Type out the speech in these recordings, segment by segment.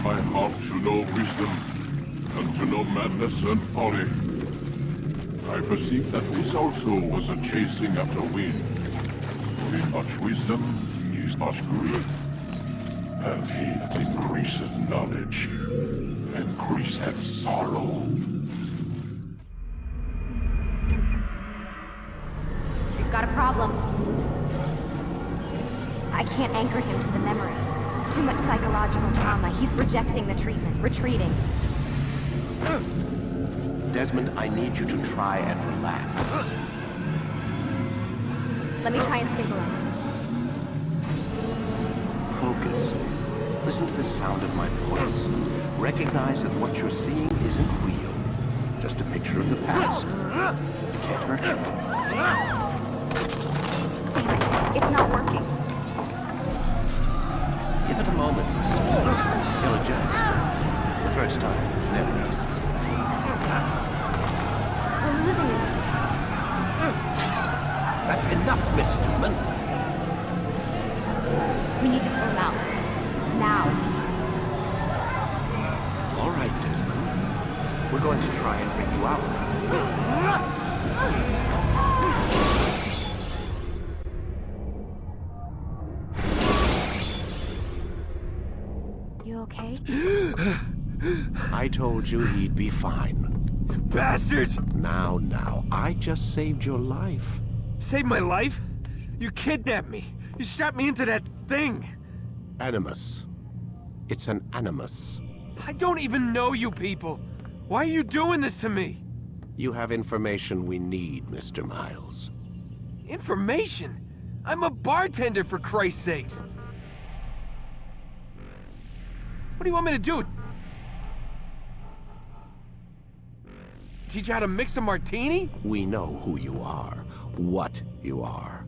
my heart to know wisdom, and to know madness and folly. I perceive that this also was a chasing after wind. With much wisdom is much grief. And he that increaseth knowledge, increaseth sorrow. We've got a problem. I can't anchor him to the memory. Too much psychological trauma. He's rejecting the treatment, retreating. Desmond, I need you to try and relax. Let me try and stabilize him. Focus. Listen to the sound of my voice. Recognize that what you're seeing isn't real. Just a picture of the past. It can't hurt you. Damn it. It's not working. Give it a moment. He'll adjust. The first time is never easy. We're losing him. That's enough, Miss Stillman. We need to pull him out. Now. All right, Desmond. We're going to try and bring you out. You okay? I told you he'd be fine. Bastards! Now, I just saved your life. Saved my life? You kidnapped me. You strapped me into that thing. Animus. It's an animus. I don't even know you people. Why are you doing this to me? You have information we need, Mr. Miles. Information? I'm a bartender, for Christ's sakes. What do you want me to do? Teach you how to mix a martini? We know who you are, what you are.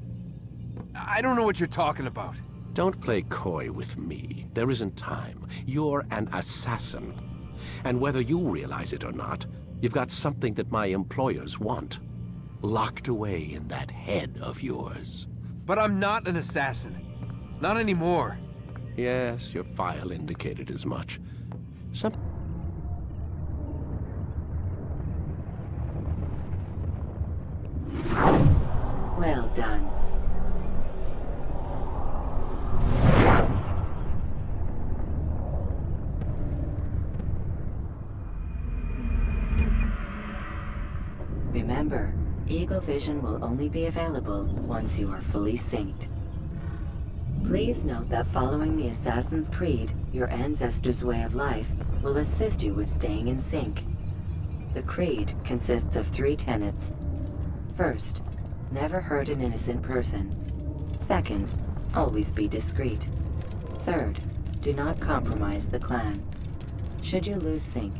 I don't know what you're talking about. Don't play coy with me. There isn't time. You're an assassin. And whether you realize it or not, you've got something that my employers want. Locked away in that head of yours. But I'm not an assassin. Not anymore. Yes, your file indicated as much. Well done. Remember, Eagle Vision will only be available once you are fully synced. Please note that following the Assassin's Creed, your ancestors' way of life will assist you with staying in sync. The Creed consists of 3 tenets. First, never hurt an innocent person. Second, always be discreet. Third, do not compromise the clan. Should you lose sync,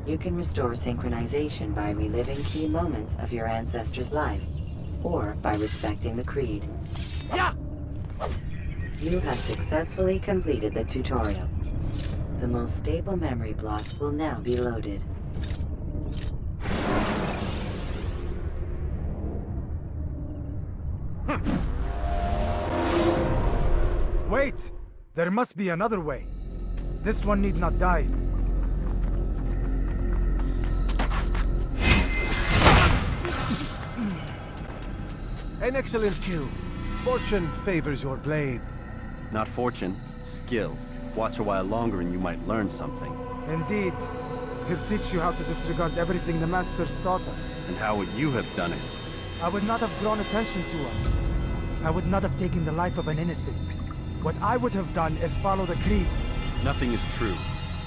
you can restore synchronization by reliving key moments of your ancestor's life, or by respecting the Creed. You have successfully completed the tutorial. The most stable memory blocks will now be loaded. Wait! There must be another way. This one need not die. An excellent kill. Fortune favors your blade. Not fortune, skill. Watch a while longer and you might learn something. Indeed. He'll teach you how to disregard everything the Masters taught us. And how would you have done it? I would not have drawn attention to us. I would not have taken the life of an innocent. What I would have done is follow the Creed. Nothing is true.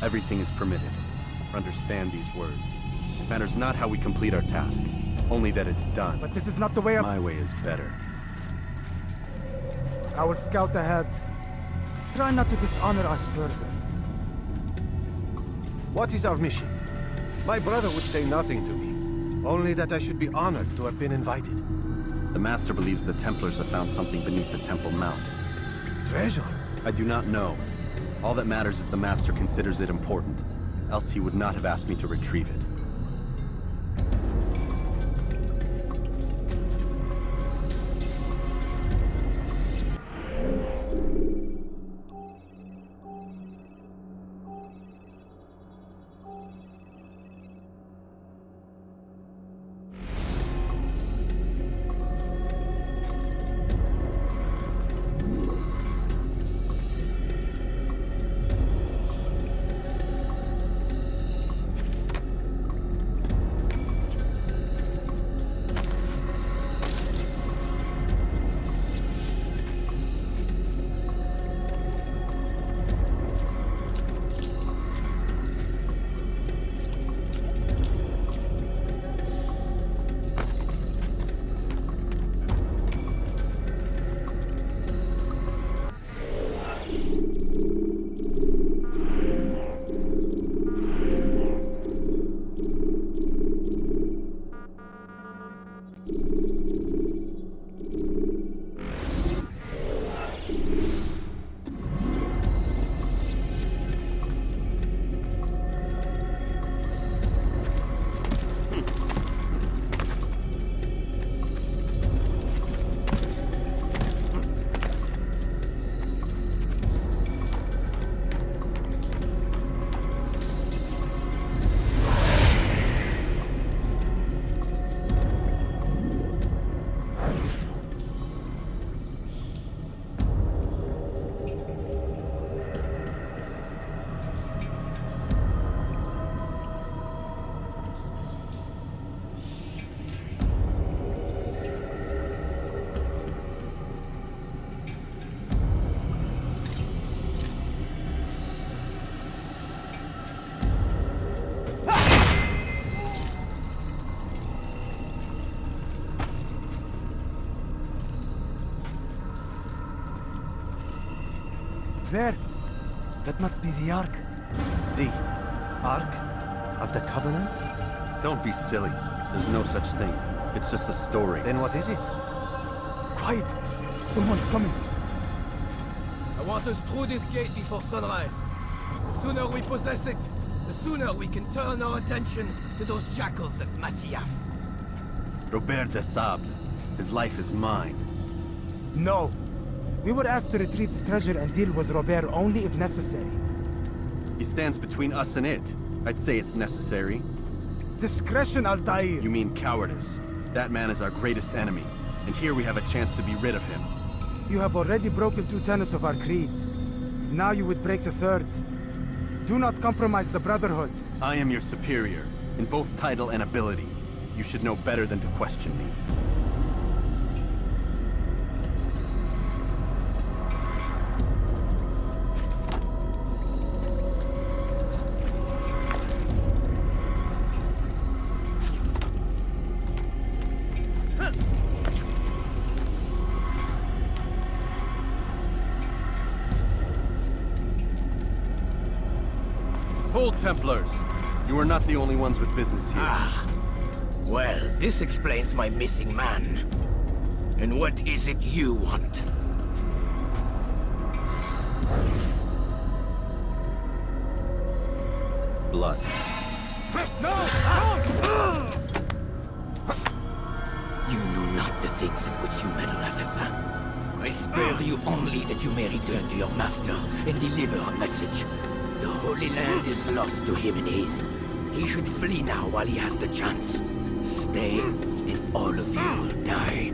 Everything is permitted. Understand these words. It matters not how we complete our task, only that it's done. But this is not the way of— My way is better. I will scout ahead. Try not to dishonor us further. What is our mission? My brother would say nothing to me. Only that I should be honored to have been invited. The Master believes the Templars have found something beneath the Temple Mount. Treasure? I do not know. All that matters is the Master considers it important. Else he would not have asked me to retrieve it. There. That must be the Ark. The Ark of the Covenant? Don't be silly. There's no such thing. It's just a story. Then what is it? Quiet! Someone's coming. I want us through this gate before sunrise. The sooner we possess it, the sooner we can turn our attention to those jackals at Masyaf. Robert de Sable. His life is mine. No. We were asked to retrieve the treasure and deal with Robert only if necessary. He stands between us and it. I'd say it's necessary. Discretion, Altair! You mean cowardice. That man is our greatest enemy, and here we have a chance to be rid of him. You have already broken 2 tenets of our creed. Now you would break the 3rd. Do not compromise the Brotherhood. I am your superior, in both title and ability. You should know better than to question me. Hold, Templars! You are not the only ones with business here. Well, this explains my missing man. And what is it you want? Blood. You know not the things in which you meddle, assassin. I spare you only that you may return to your master and deliver a message. The Holy Land is lost to him and his. He should flee now while he has the chance. Stay, and all of you will die.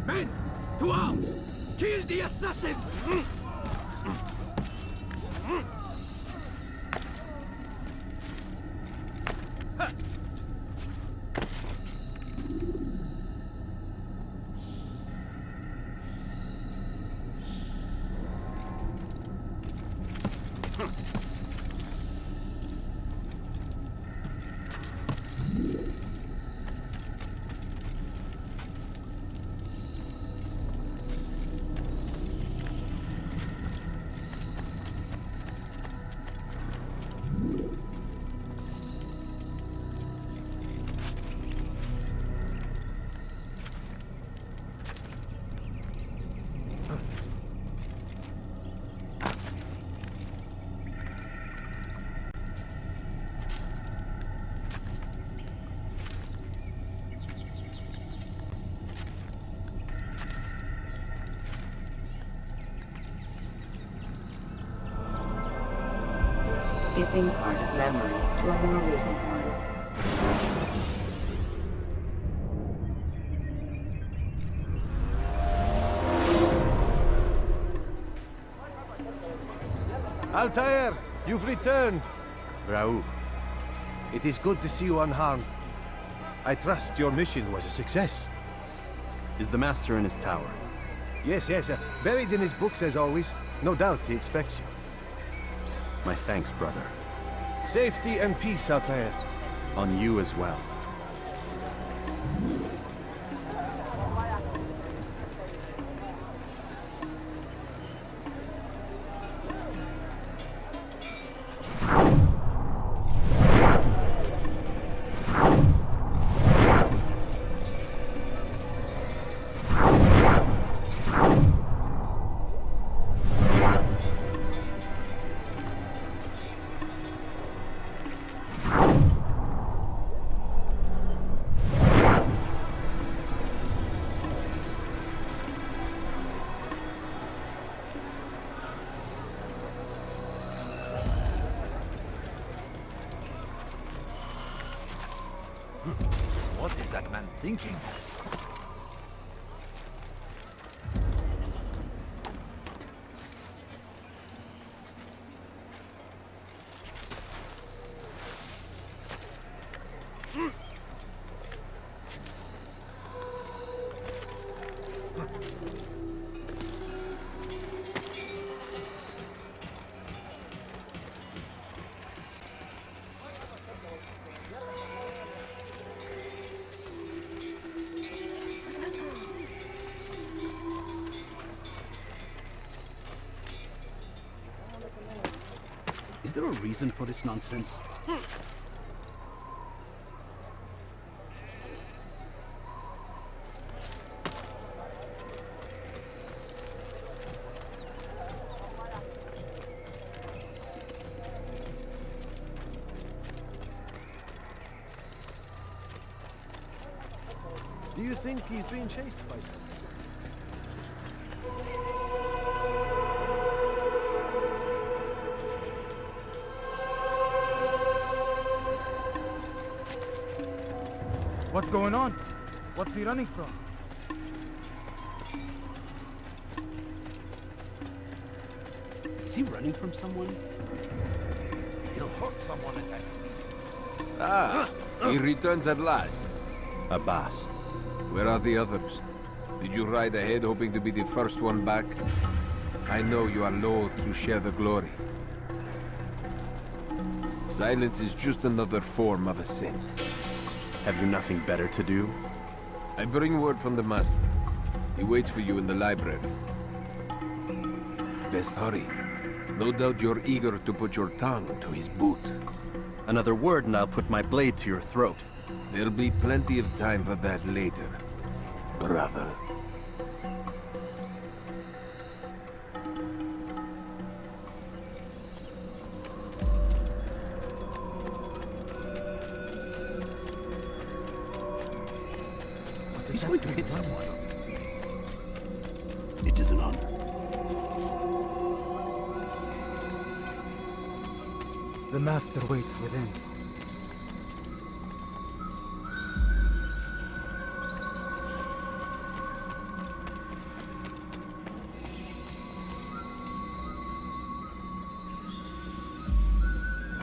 Men, to arms! Kill the assassins! Skipping part of memory to a more recent one. Altair, you've returned. Raouf. It is good to see you unharmed. I trust your mission was a success. Is the Master in his tower? Yes, buried in his books as always. No doubt he expects you. My thanks, brother. Safety and peace, Altair. On you as well. What is that man thinking? Is there a reason for this nonsense? Do you think he's being chased by something? What's going on? What's he running from? Is he running from someone? He'll hurt someone at that speed. Ah, he returns at last. Abbas. Where are the others? Did you ride ahead hoping to be the first one back? I know you are loath to share the glory. Silence is just another form of a sin. Have you nothing better to do? I bring word from the Master. He waits for you in the library. Best hurry. No doubt you're eager to put your tongue to his boot. Another word and I'll put my blade to your throat. There'll be plenty of time for that later, brother. He's going to hit someone. It is an honor. The Master waits within.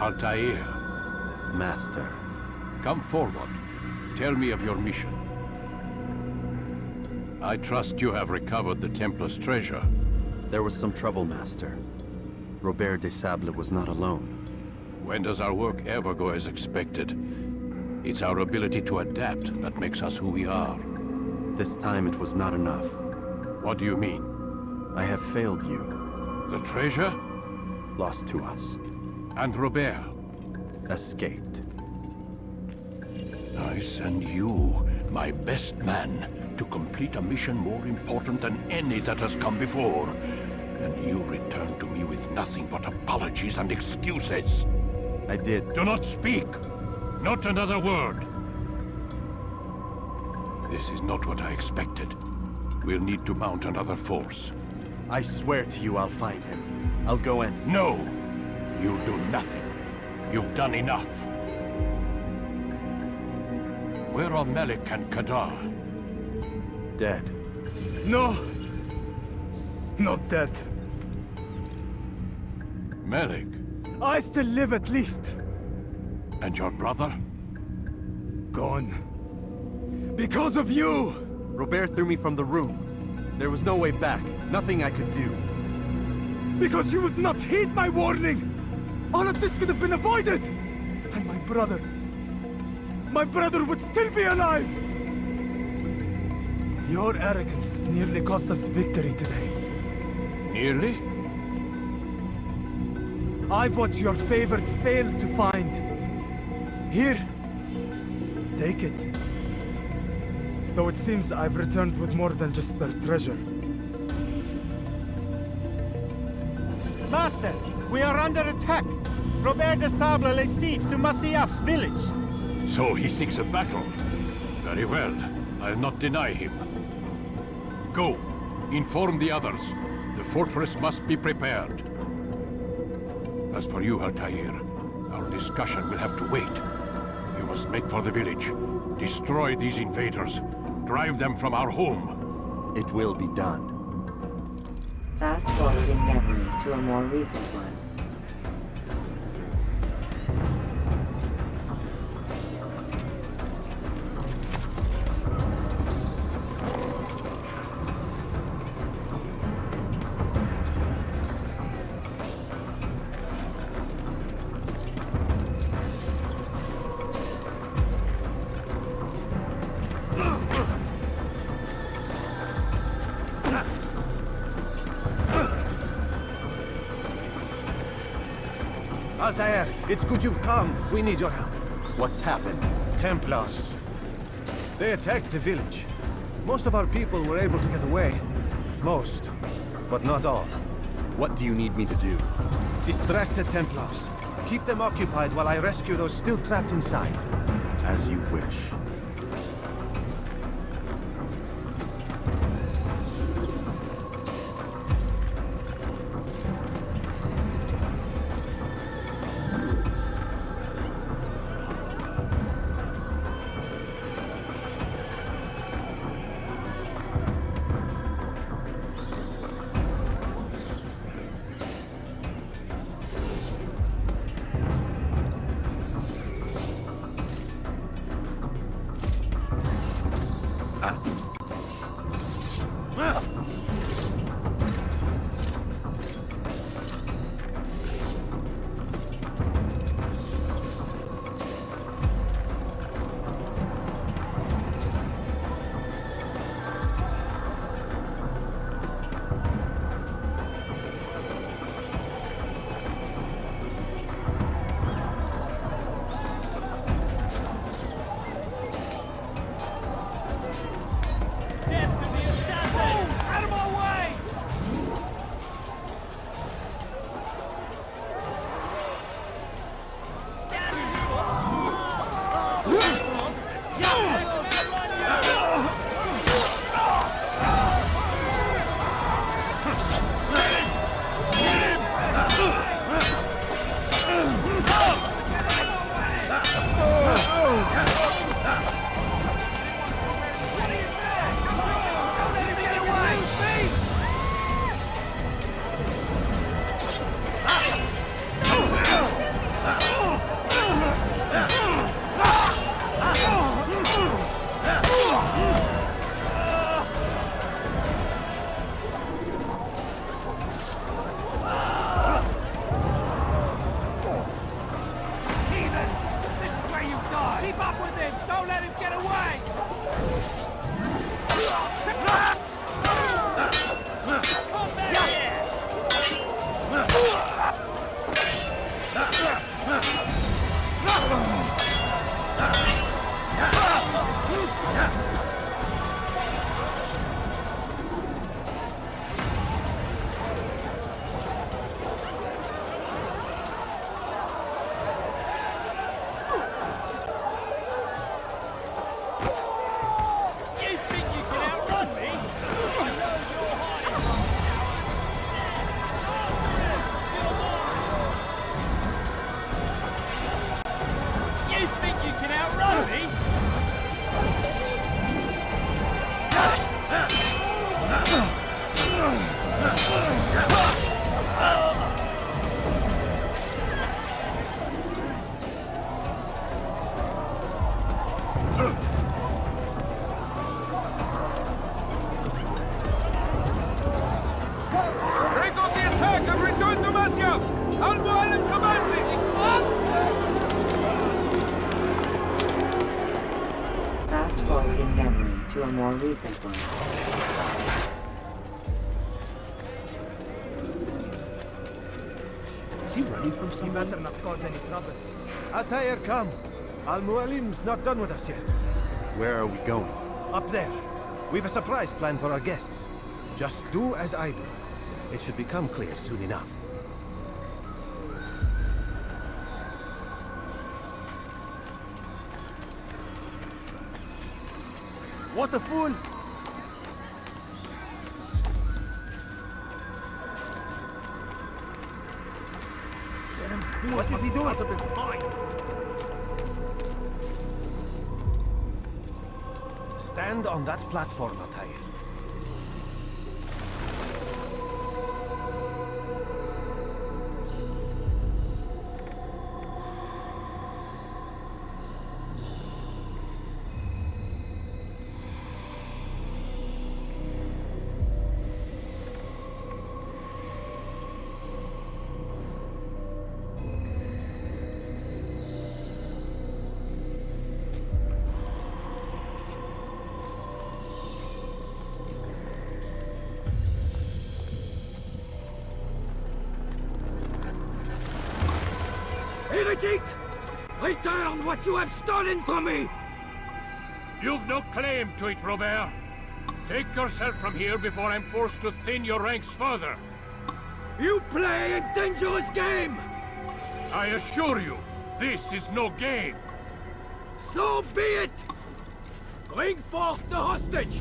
Altair, Master. come forward. Tell me of your mission. I trust you have recovered the Templar's treasure. There was some trouble, Master. Robert de Sable was not alone. When does our work ever go as expected? It's our ability to adapt that makes us who we are. This time it was not enough. What do you mean? I have failed you. The treasure? Lost to us. And Robert? Escaped. I send you, my best man, to complete a mission more important than any that has come before. And you return to me with nothing but apologies and excuses. I did. Do not speak! Not another word! This is not what I expected. We'll need to mount another force. I swear to you I'll find him. I'll go in. No! You do nothing. You've done enough. Where are Melik and Kadar? Dead. No! Not dead. Melik? I still live at least. And your brother? Gone. Because of you! Robert threw me from the room. There was no way back. Nothing I could do. Because you would not heed my warning! All of this could have been avoided! And my brother would still be alive! Your arrogance nearly cost us victory today. Nearly? I've what your favorite failed to find. Here, take it. Though it seems I've returned with more than just their treasure. Master, we are under attack. Robert de Sable lays siege to Masyaf's village. So he seeks a battle. Very well. I'll not deny him. Go. Inform the others. The fortress must be prepared. As for you, Altair, our discussion will have to wait. You must make for the village. Destroy these invaders. Drive them from our home. It will be done. Fast-forwarding memory to a more recent one. Altair, it's good you've come. We need your help. What's happened? Templars. They attacked the village. Most of our people were able to get away. Most, but not all. What do you need me to do? Distract the Templars. Keep them occupied while I rescue those still trapped inside. As you wish. Fast forward in memory to a more recent one. Is he running from You someone? better not cause any trouble. Altair, come. Al-Mualim's not done with us yet. Where are we going? Up there. We've a surprise planned for our guests. Just do as I do. It should become clear soon enough. What a fool! What is he doing? Out of his mind. Stand on that platform, Altair. heretic! Return what you have stolen from me! You've no claim to it, Robert. Take yourself from here before I'm forced to thin your ranks further. You play a dangerous game! I assure you, this is no game. So be it! Bring forth the hostage!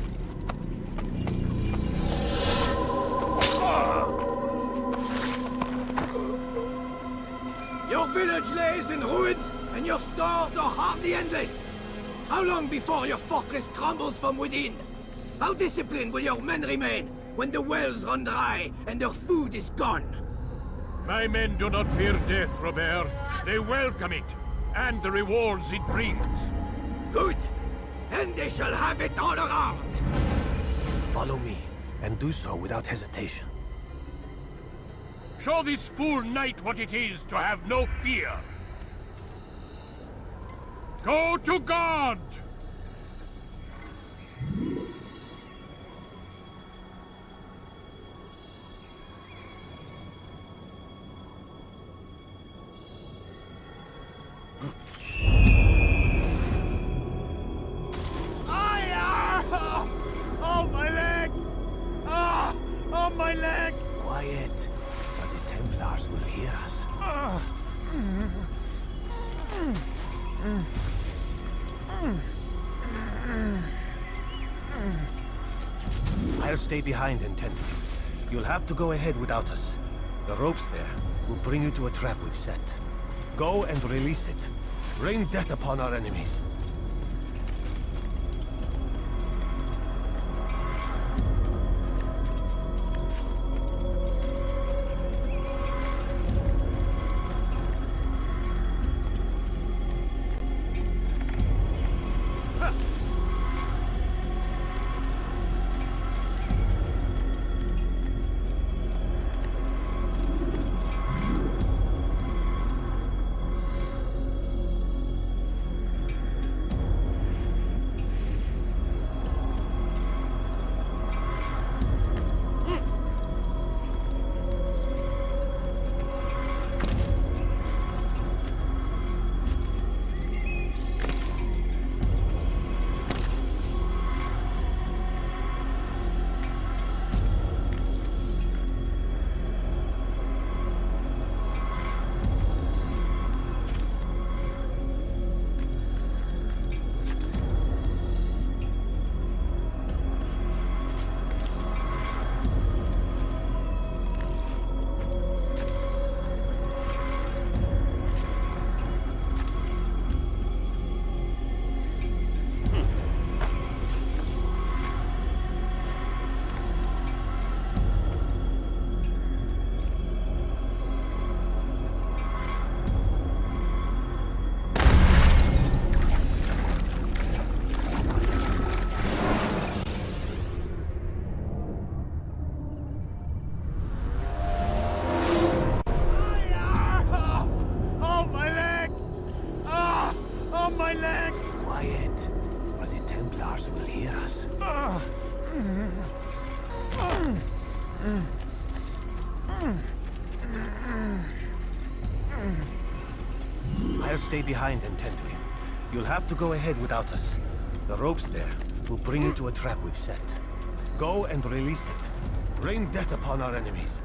Your village lays in ruins, and your stores are hardly endless. How long before your fortress crumbles from within? How disciplined will your men remain when the wells run dry and their food is gone? My men do not fear death, Robert. They welcome it, and the rewards it brings. Good! Then they shall have it all around! Follow me, and do so without hesitation. Show this fool knight what it is to have no fear. Go to God! Oh, my leg! Ah! Oh, my leg! Quiet, or the Templars will hear us. I'll stay behind and tend to you. You'll have to go ahead without us. The ropes there will bring you to a trap we've set. Go and release it. Rain death upon our enemies. I'll stay behind and tend to him. You'll have to go ahead without us. The ropes there will bring you to a trap we've set. Go and release it. Rain death upon our enemies.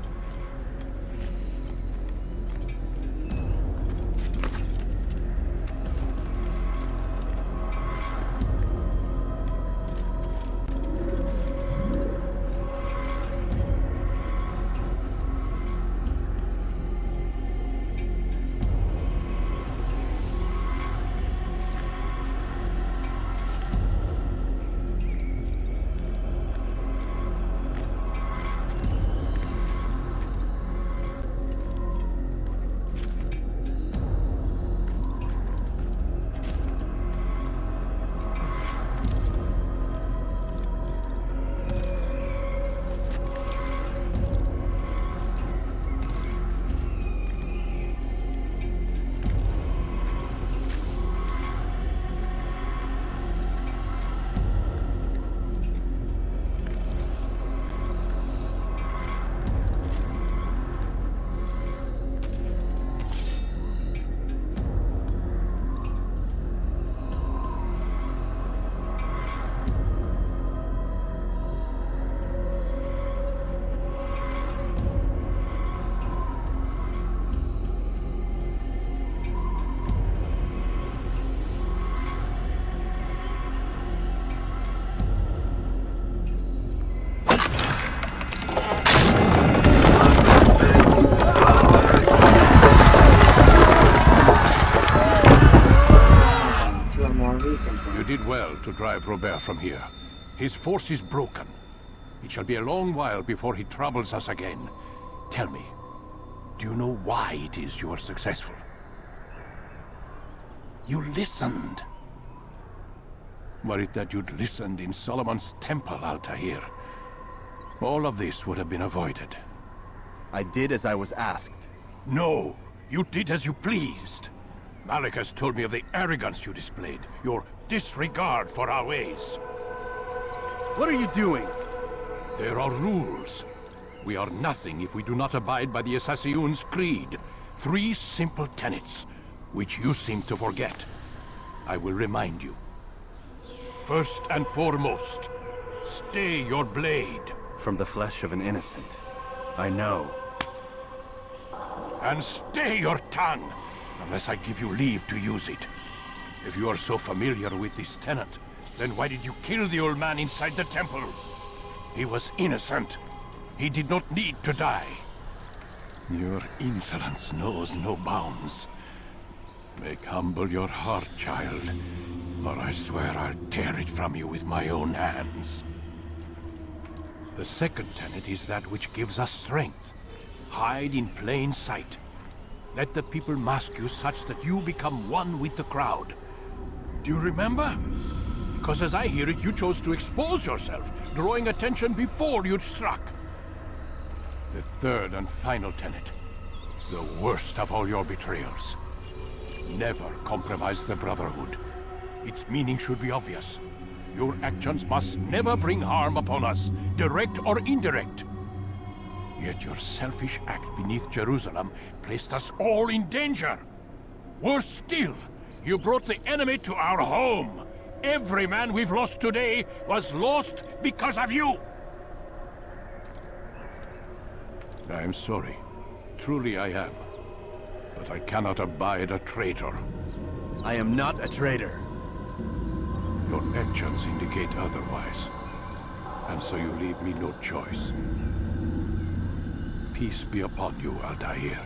drive Robert from here. His force is broken. It shall be a long while before he troubles us again. Tell me, do you know why it is you are successful? You listened. Were it that you'd listened in Solomon's temple, Altair, all of this would have been avoided. I did as I was asked. No, you did as you pleased. Malik has told me of the arrogance you displayed, your disregard for our ways. What are you doing? There are rules. We are nothing if we do not abide by the Assassin's Creed. 3 simple tenets, which you seem to forget. I will remind you. First and foremost, stay your blade. From the flesh of an innocent. I know. And stay your tongue, unless I give you leave to use it. If you are so familiar with this tenet, then why did you kill the old man inside the temple? He was innocent. He did not need to die. Your insolence knows no bounds. Make humble your heart, child, or I swear I'll tear it from you with my own hands. The second tenet is that which gives us strength. Hide in plain sight. Let the people mask you such that you become one with the crowd. Do you remember? Because as I hear it, you chose to expose yourself, drawing attention before you'd struck. The third and final tenet, the worst of all your betrayals. Never compromise the Brotherhood. Its meaning should be obvious. Your actions must never bring harm upon us, direct or indirect. Yet your selfish act beneath Jerusalem placed us all in danger. Worse still, you brought the enemy to our home. Every man we've lost today was lost because of you. I am sorry. Truly I am. But I cannot abide a traitor. I am not a traitor. Your actions indicate otherwise. And so you leave me no choice. Peace be upon you, Altair.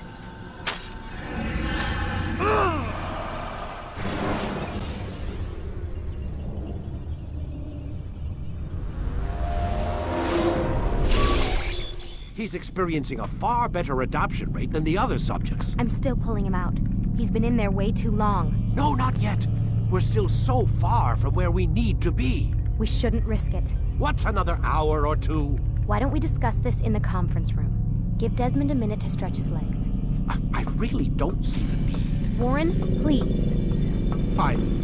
He's experiencing a far better adoption rate than the other subjects. I'm still pulling him out. He's been in there way too long. No, not yet. We're still so far from where we need to be. We shouldn't risk it. What's another hour or two? Why don't we discuss this in the conference room? Give Desmond a minute to stretch his legs. I really don't see the need. Warren, please. Fine.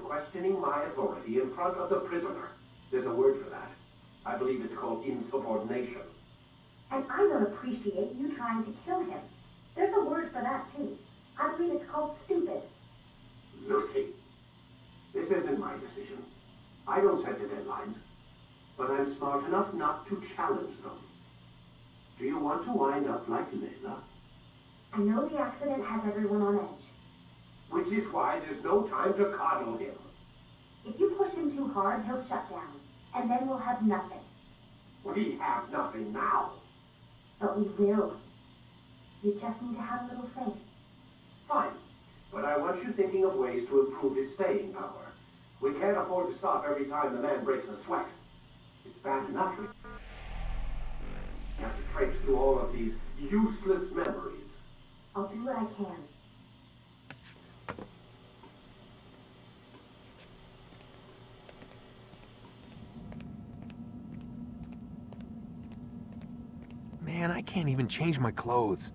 Questioning my authority in front of the prisoner. There's a word for that. I believe it's called insubordination. And I don't appreciate you trying to kill him. There's a word for that, too. I believe it's called stupid. Lucy, this isn't my decision. I don't set the deadlines. But I'm smart enough not to challenge them. Do you want to wind up like Layla? I know the accident has everyone on edge. Which is why there's no time to coddle him. If you push him too hard, he'll shut down. And then we'll have nothing. We have nothing now. But we will. You just need to have a little faith. Fine. But I want you thinking of ways to improve his staying power. We can't afford to stop every time the man breaks a sweat. It's bad enough. We have to traipse through all of these useless memories. I'll do what I can. Man, I can't even change my clothes.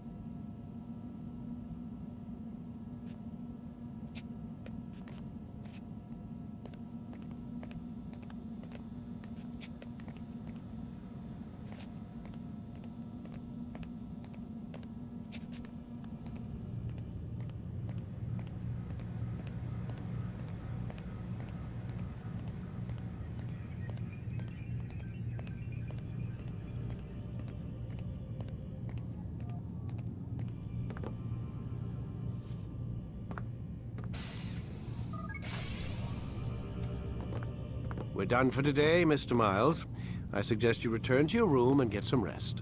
We're done for today, Mr. Miles. I suggest you return to your room and get some rest.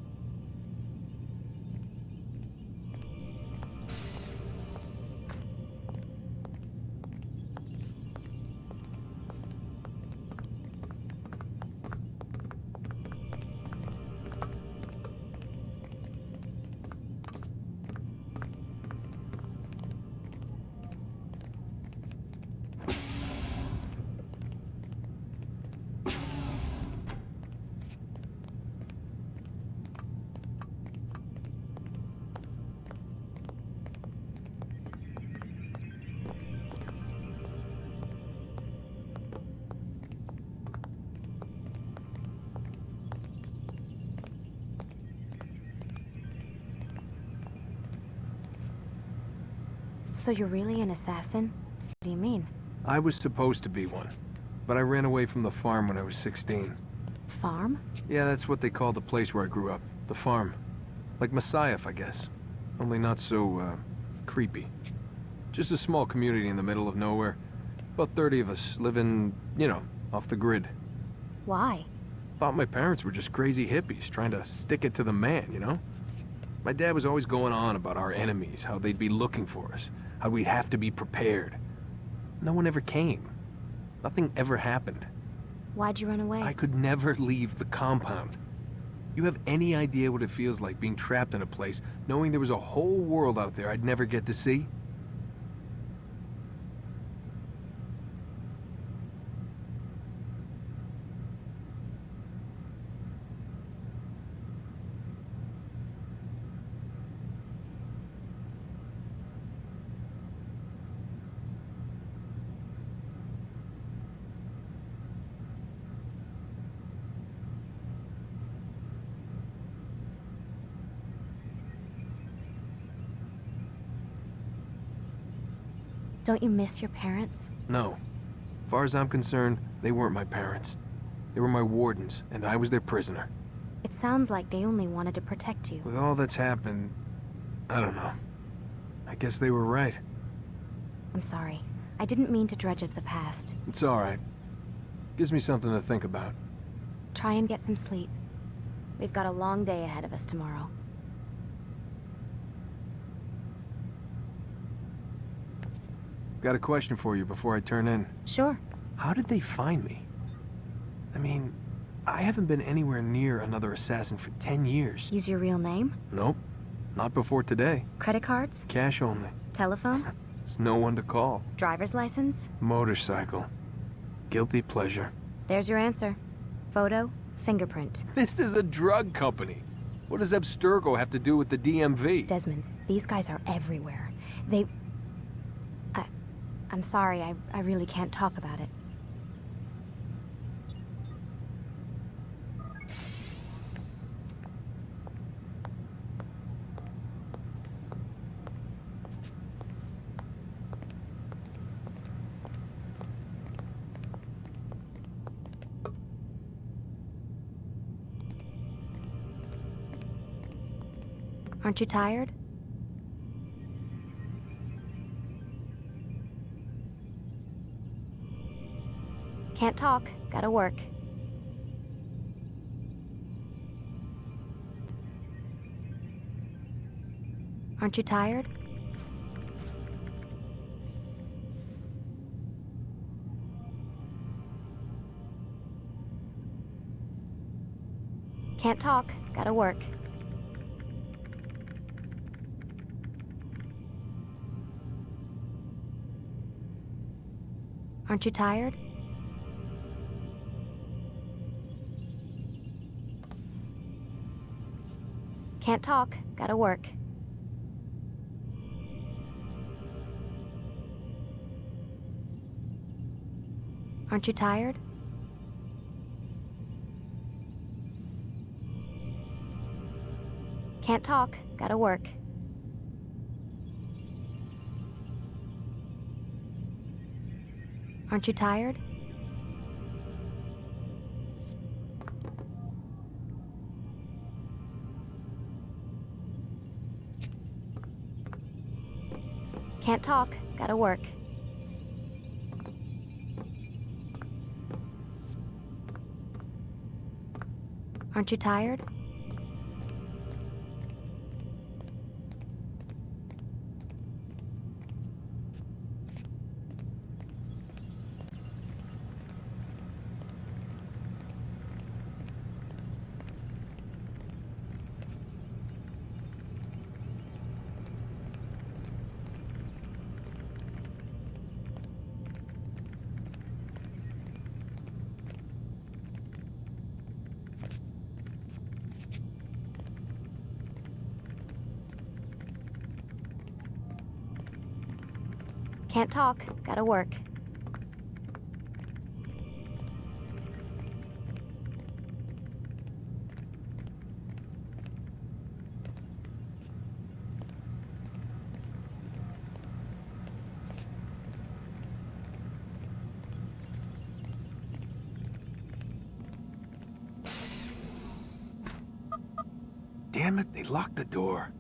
So you're really an assassin? What do you mean? I was supposed to be one, but I ran away from the farm when I was 16. Farm? Yeah, that's what they called the place where I grew up. The farm. Like Masyaf, I guess. Only not so, creepy. Just a small community in the middle of nowhere. About 30 of us living, you know, off the grid. Why? Thought my parents were just crazy hippies trying to stick it to the man, you know? My dad was always going on about our enemies, how they'd be looking for us, how we'd have to be prepared. No one ever came. Nothing ever happened. Why'd you run away? I could never leave the compound. You have any idea what it feels like being trapped in a place, knowing there was a whole world out there I'd never get to see? Don't you miss your parents? No. As far as I'm concerned, they weren't my parents. They were my wardens, and I was their prisoner. It sounds like they only wanted to protect you. With all that's happened, I don't know. I guess they were right. I'm sorry. I didn't mean to dredge up the past. It's all right. Gives me something to think about. Try and get some sleep. We've got a long day ahead of us tomorrow. Got a question for you before I turn in. Sure. How did they find me? I mean, I haven't been anywhere near another assassin for 10 years. Use your real name? Nope. Not before today. Credit cards? Cash only. Telephone? There's no one to call. Driver's license? Motorcycle. Guilty pleasure. There's your answer. Photo, fingerprint. This is a drug company. What does Abstergo have to do with the DMV? Desmond, these guys are everywhere. I'm sorry, I really can't talk about it. Aren't you tired? Can't talk. Gotta work. Aren't you tired? Can't talk. Gotta work. Aren't you tired? Can't talk. Gotta work. Aren't you tired? Can't talk. Gotta work. Aren't you tired? Can't talk. Gotta work. Aren't you tired? Can't talk. Gotta work. Damn it, they locked the door.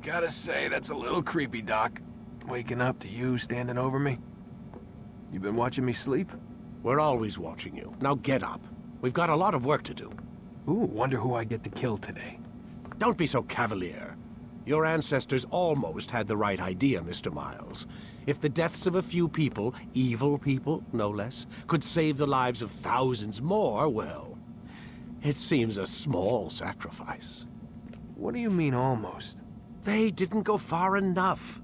Gotta say, that's a little creepy, Doc. Waking up to you standing over me. You been watching me sleep? We're always watching you. Now get up. We've got a lot of work to do. Ooh, wonder who I get to kill today. Don't be so cavalier. Your ancestors almost had the right idea, Mr. Miles. If the deaths of a few people, evil people, no less, could save the lives of thousands more, well, it seems a small sacrifice. What do you mean, almost? They didn't go far enough.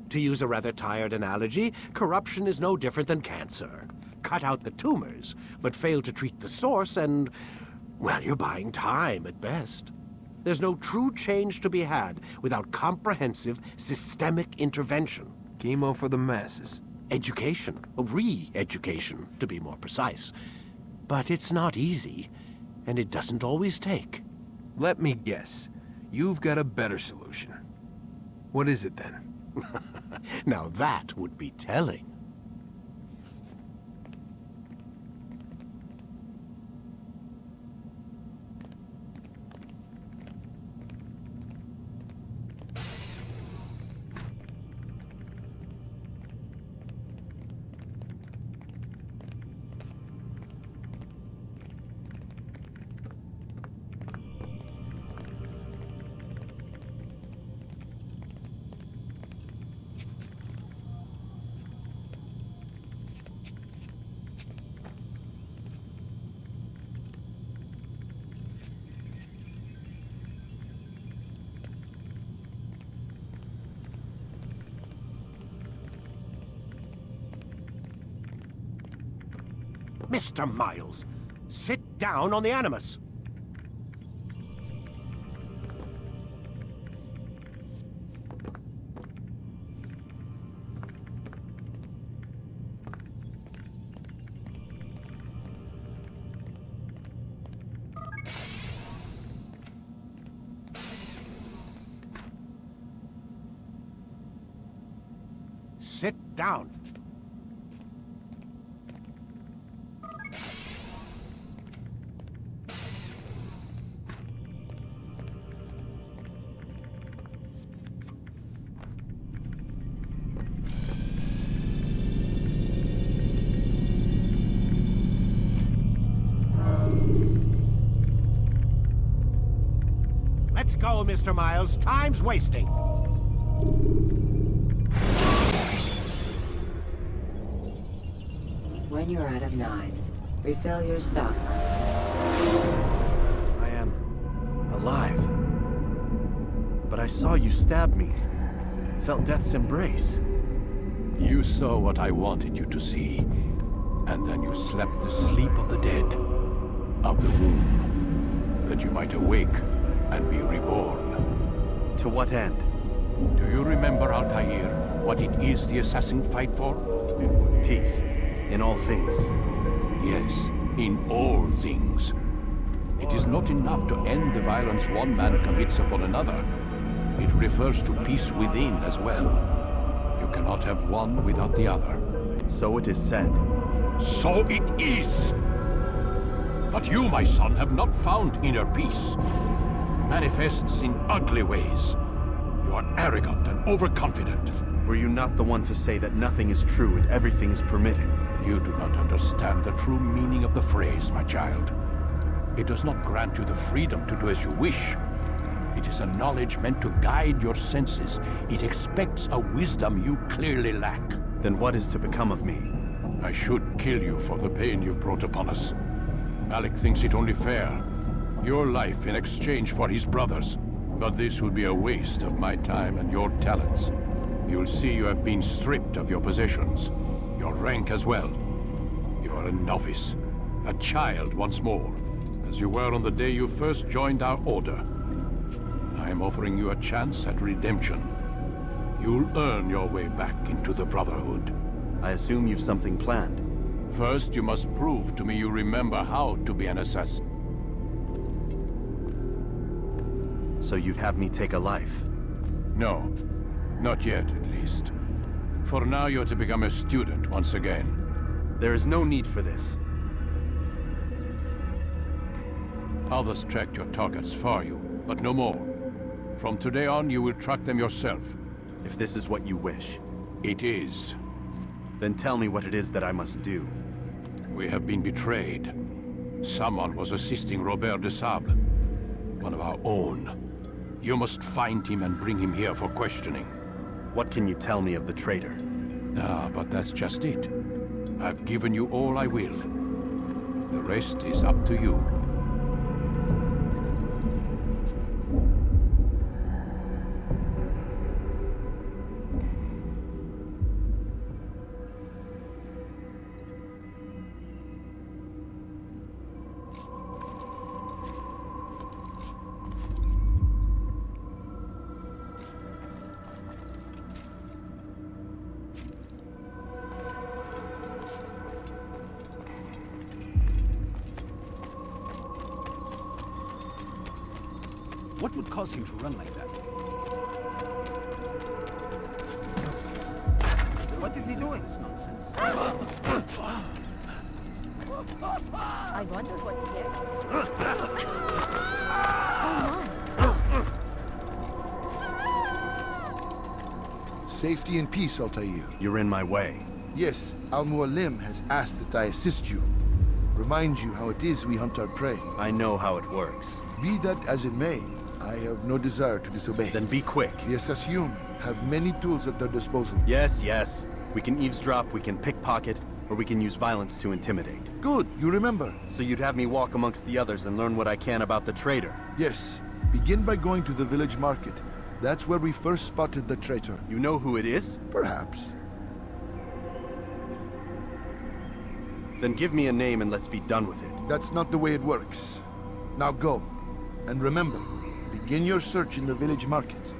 To use a rather tired analogy, corruption is no different than cancer. Cut out the tumors, but fail to treat the source and, well, you're buying time at best. There's no true change to be had without comprehensive, systemic intervention. Chemo for the masses. Education. Re-education, to be more precise. But it's not easy, and it doesn't always take. Let me guess. You've got a better solution. What is it, then? Now that would be telling. Mr. Miles, sit down on the Animus. Sit down. Let's go, Mr. Miles. Time's wasting. When you're out of knives, refill your stock. I am alive. But I saw you stab me. Felt death's embrace. You saw what I wanted you to see, and then you slept the sleep of the dead, of the womb, that you might awake and be reborn. To what end? Do you remember, Altair, what it is the assassin fight for? Peace. In all things. Yes, in all things. It is not enough to end the violence one man commits upon another. It refers to peace within as well. You cannot have one without the other. So it is said. So it is. But you, my son, have not found inner peace. Manifests in ugly ways. You are arrogant and overconfident. Were you not the one to say that nothing is true and everything is permitted? You do not understand the true meaning of the phrase, my child. It does not grant you the freedom to do as you wish. It is a knowledge meant to guide your senses. It expects a wisdom you clearly lack. Then what is to become of me? I should kill you for the pain you've brought upon us. Malik thinks it only fair. Your life in exchange for his brother's. But this would be a waste of my time and your talents. You'll see you have been stripped of your possessions. Your rank as well. You are a novice. A child once more. As you were on the day you first joined our order. I am offering you a chance at redemption. You'll earn your way back into the Brotherhood. I assume you've something planned. First, you must prove to me you remember how to be an assassin. So you'd have me take a life? No. Not yet, at least. For now, you're to become a student once again. There is no need for this. Others tracked your targets for you, but no more. From today on, you will track them yourself. If this is what you wish. It is. Then tell me what it is that I must do. We have been betrayed. Someone was assisting Robert de Sable. One of our own. You must find him and bring him here for questioning. What can you tell me of the traitor? But that's just it. I've given you all I will. The rest is up to you. What would cause him to run like that? What is he doing? This nonsense. I wonder what's here. Safety and peace, Altair. You're in my way. Yes, Al-Mualim has asked that I assist you. Remind you how it is we hunt our prey. I know how it works. Be that as it may, I have no desire to disobey. Then be quick. The Assassin have many tools at their disposal. Yes, yes. We can eavesdrop, we can pickpocket, or we can use violence to intimidate. Good, you remember. So you'd have me walk amongst the others and learn what I can about the traitor? Yes. Begin by going to the village market. That's where we first spotted the traitor. You know who it is? Perhaps. Then give me a name and let's be done with it. That's not the way it works. Now go. And remember, begin your search in the village market.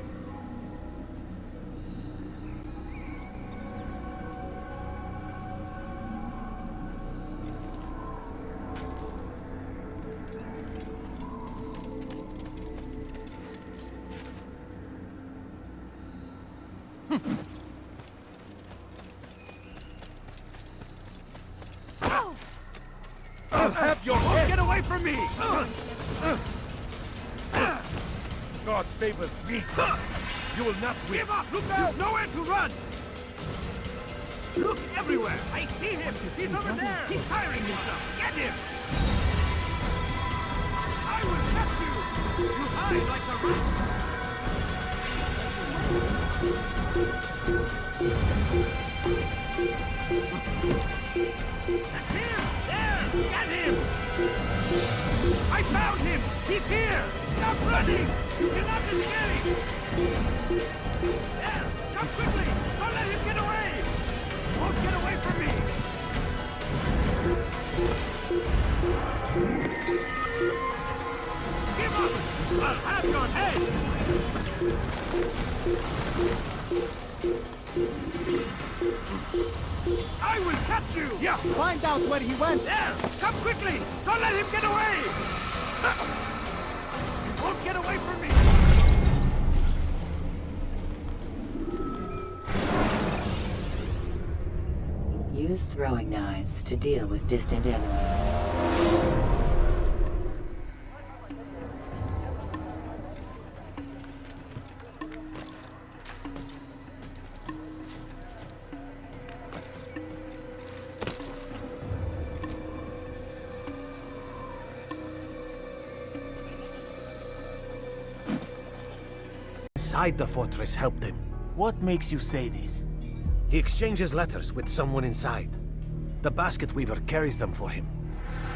I'll have your head! Get away from me! God favors me. You will not win. Give up! Look out! Nowhere to run! Look everywhere! I see him! He's over there! He's firing himself! Get him! I will catch you! You hide like a rat! That's him! There! Get him! I found him! He's here! Stop running! You cannot escape! There! Come quickly! Don't let him get away! He won't get away from me! Give up! I'll have your head! I will catch you! Yeah, find out where he went! There! Come quickly! Don't let him get away! He won't get away from me! You Use throwing knives to deal with distant enemies. Inside the fortress helped him. What makes you say this? He exchanges letters with someone inside. The basket weaver carries them for him.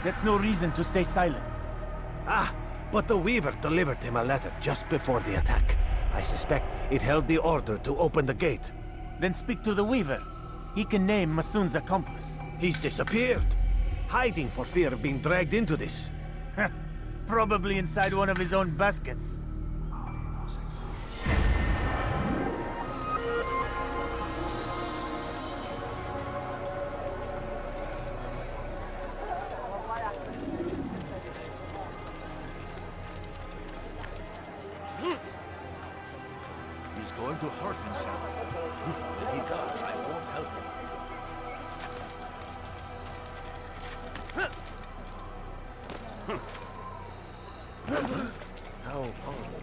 That's no reason to stay silent. Ah, but the weaver delivered him a letter just before the attack. I suspect it held the order to open the gate. Then speak to the weaver. He can name Masun's accomplice. He's disappeared, hiding for fear of being dragged into this. Probably inside one of his own baskets. He's going to hurt himself. If he does, I won't help him. How horrible.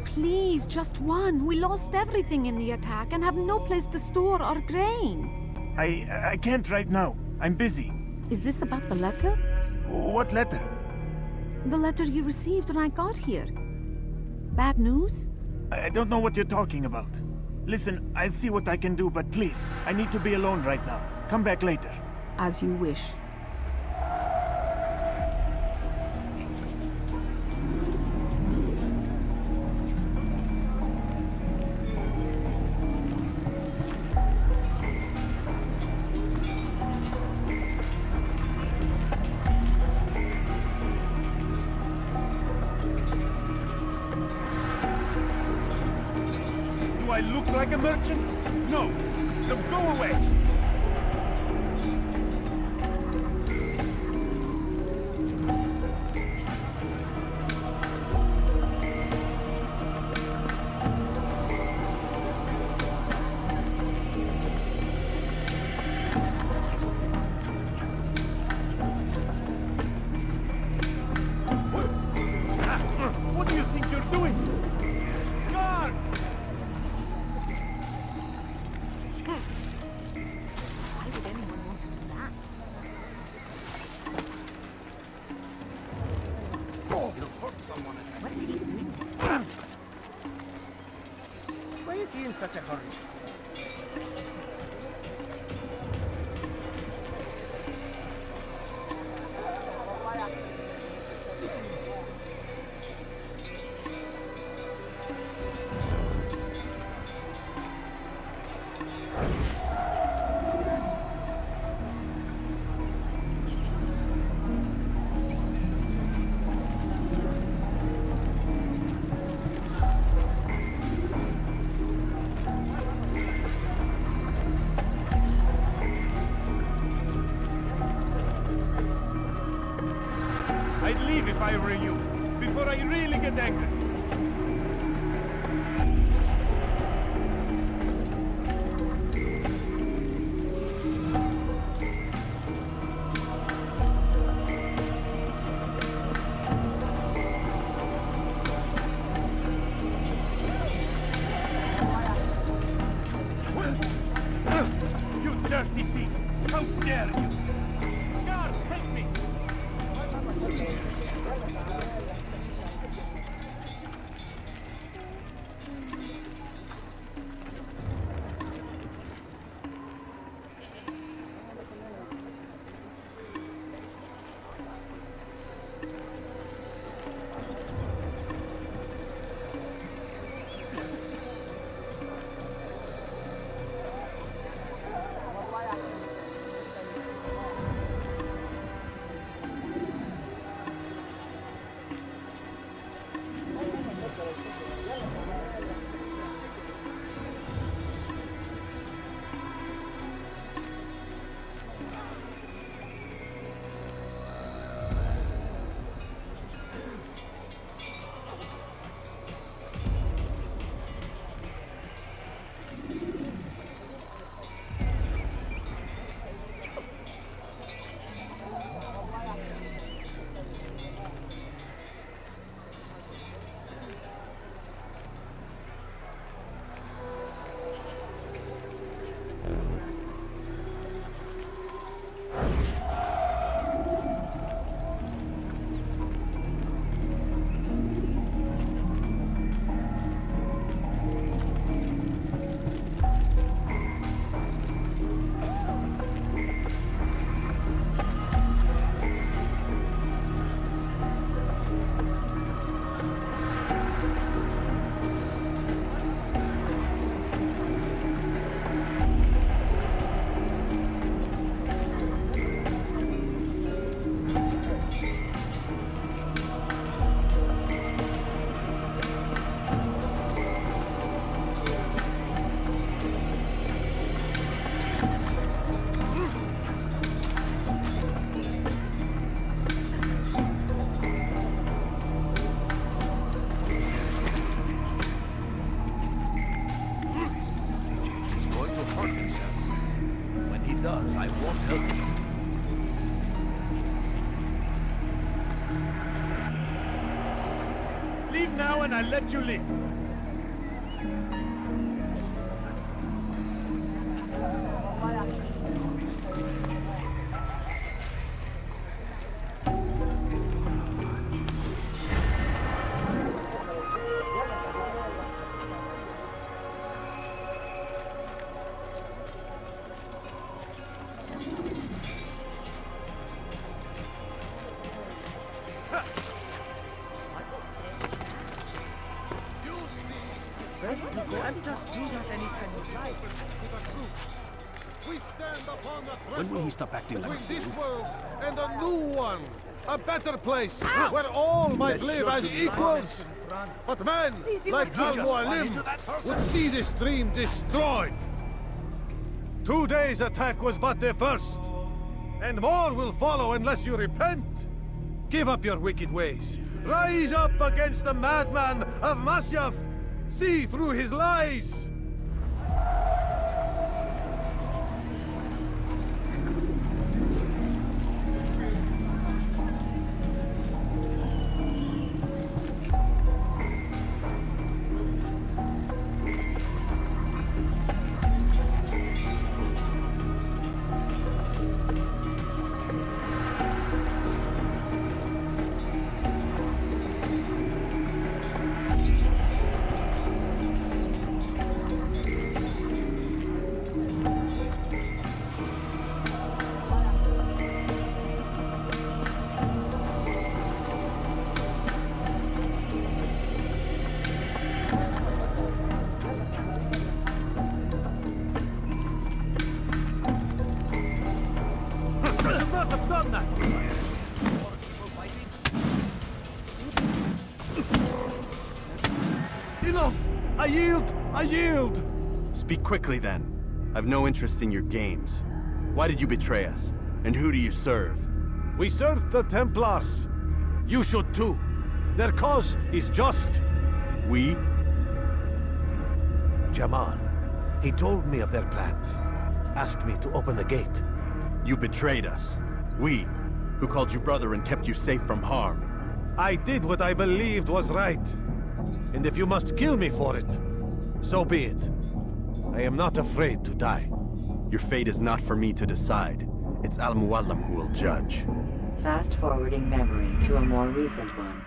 Please, just one. We lost everything in the attack and have no place to store our grain. I can't right now. I'm busy. Is this about the letter? What letter? The letter you received when I got here. Bad news? I don't know what you're talking about. Listen, I'll see what I can do, but please, I need to be alone right now. Come back later. As you wish. Do I look like a merchant? No. So go away. What do you think you're doing? Guards! Why would anyone want to do that? He'll hurt someone. What is he doing? Why is he in such a hurry? I'd leave if I were you, before I really get angry. You dirty thief! How dare you! Guards, help me! Leave now and I'll let you live. When will he stop acting like between this world and a new one? A better place where all might live as equals. But men like Al-Mualim would see this dream destroyed. Today's attack was but the first. And more will follow unless you repent. Give up your wicked ways. Rise up against the madman of Masyaf. See through his lies. Enough! I yield! I yield! Speak quickly, then. I've no interest in your games. Why did you betray us? And who do you serve? We serve the Templars. You should too. Their cause is just. We? Jamal. He told me of their plans. Asked me to open the gate. You betrayed us. We, who called you brother and kept you safe from harm. I did what I believed was right. And if you must kill me for it, so be it. I am not afraid to die. Your fate is not for me to decide. It's Al-Mualim who will judge. Fast-forwarding memory to a more recent one.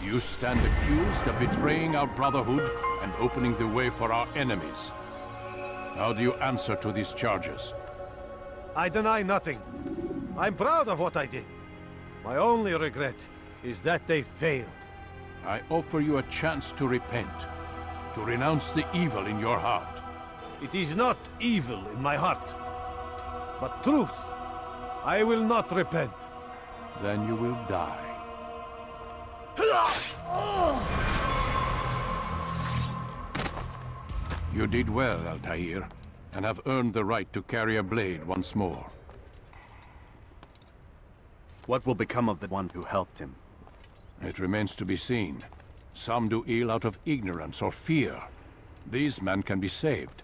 You stand accused of betraying our Brotherhood and opening the way for our enemies. How do you answer to these charges? I deny nothing. I'm proud of what I did. My only regret is that they failed. I offer you a chance to repent, to renounce the evil in your heart. It is not evil in my heart, but truth. I will not repent. Then you will die. You did well, Altair, and have earned the right to carry a blade once more. What will become of the one who helped him? It remains to be seen. Some do ill out of ignorance or fear. These men can be saved.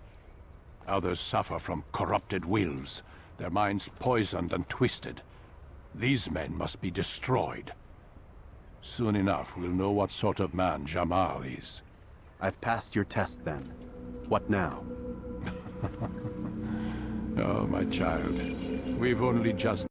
Others suffer from corrupted wills, their minds poisoned and twisted. These men must be destroyed. Soon enough, we'll know what sort of man Jamal is. I've passed your test, then. What now? Oh, my child. We've only just